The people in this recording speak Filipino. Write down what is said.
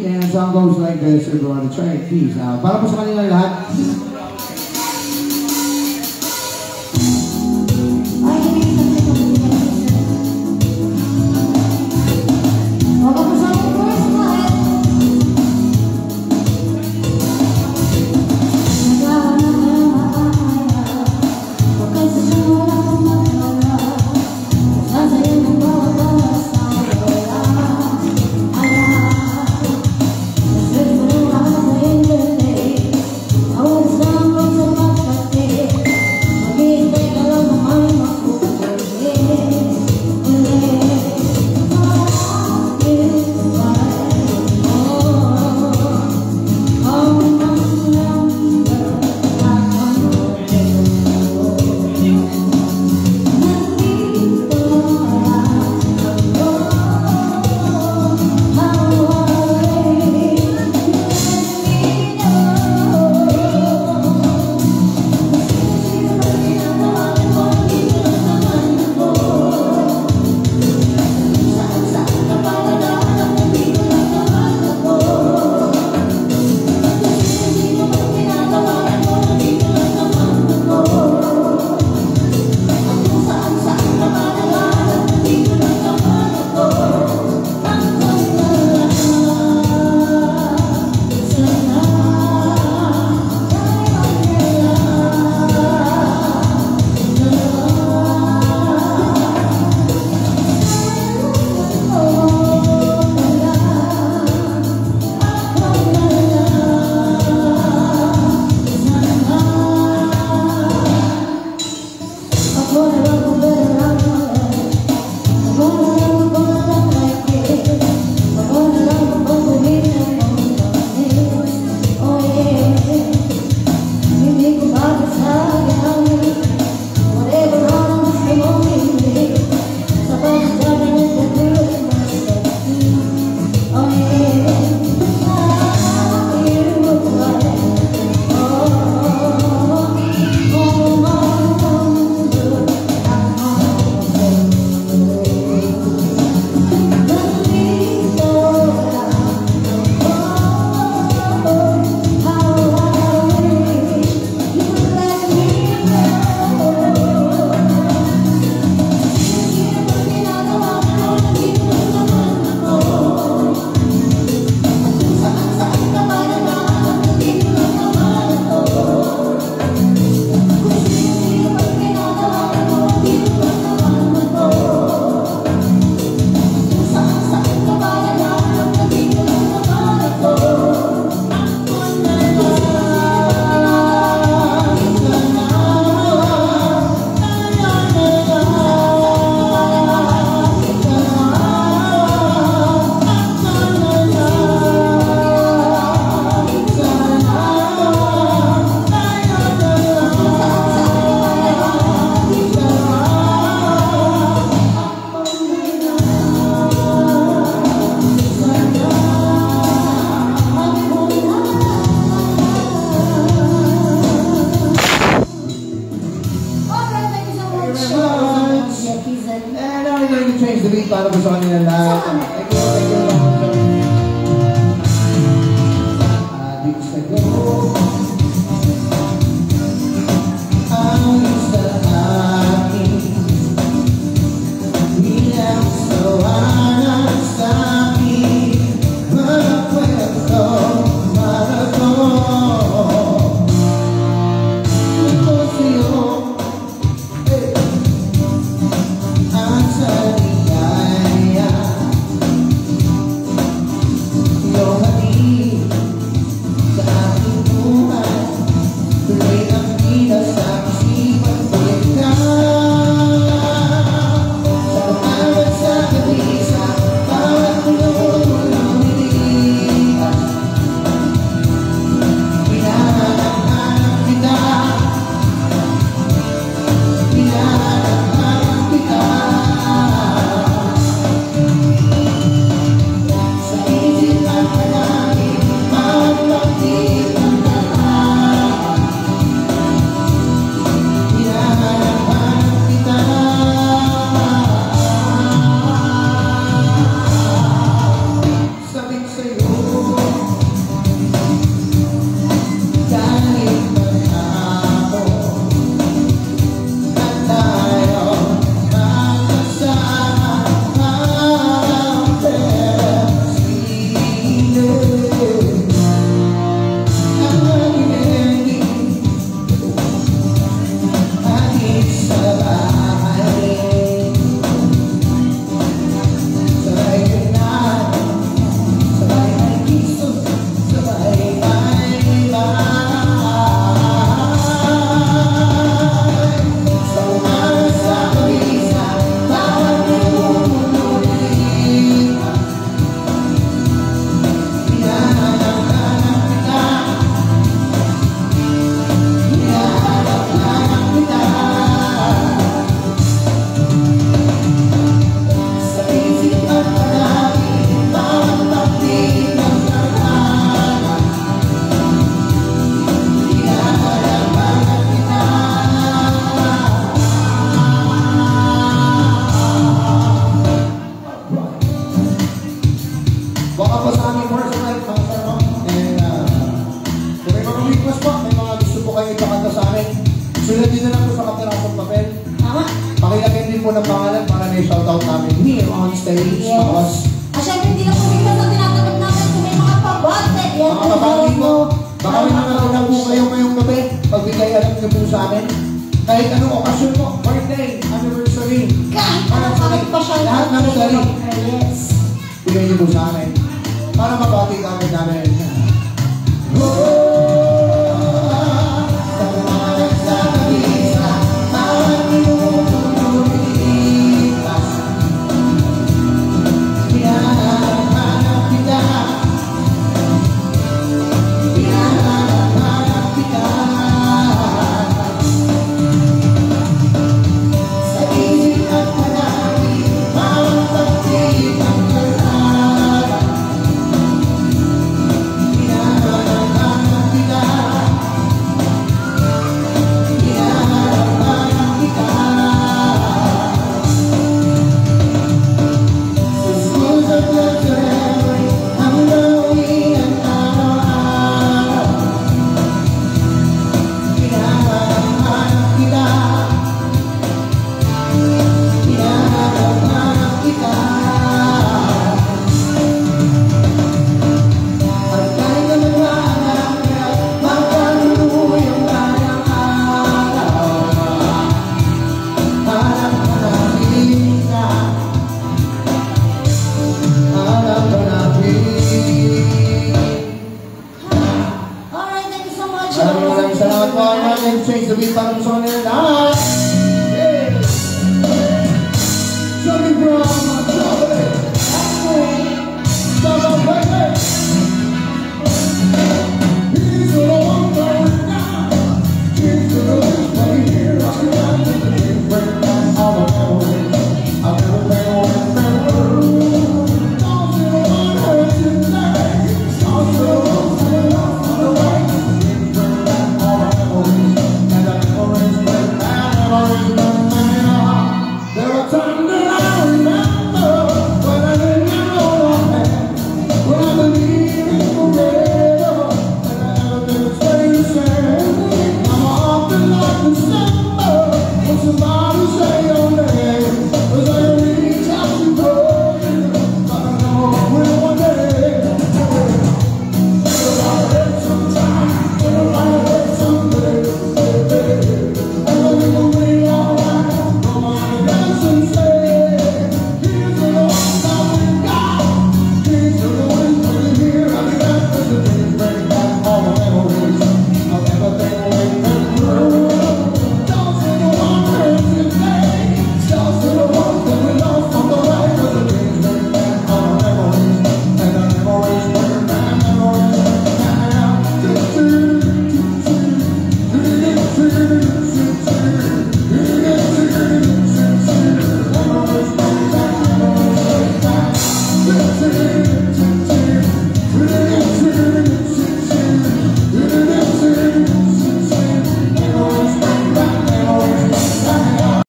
and the song goes like this. Everyone, try it, please. Para po sa kanila lahat. Change the beat para po sa kanila lahat. Thank you, thank you. Dito sa go. Ang sa akin bilang sawanan sa akin mga kwento para ko. Ito sa'yo ang sa Bukas po, may mga gusto po kayo ipakanta sa amin. Sulat din na lang po sa kapirasong papel. Tama. Pakilagyan din po ng pangalan para may shoutout namin here on stage. Yes. Tapos, Syempre, hindi na po bigla sa tinatanggap namin kung may mga pabate. Yan mga kabati mo, baka may mga na po kayo ngayong gabi. Pagbigay alam niyo po sa amin. Kahit anong okasyon mo, birthday, anniversary. Kahit anong kahit pa siya. Lahat ng sari. Yes. Bigay niyo po sa amin. Para mabati kami namin. Maraming salamat po. Change the beat para sa mga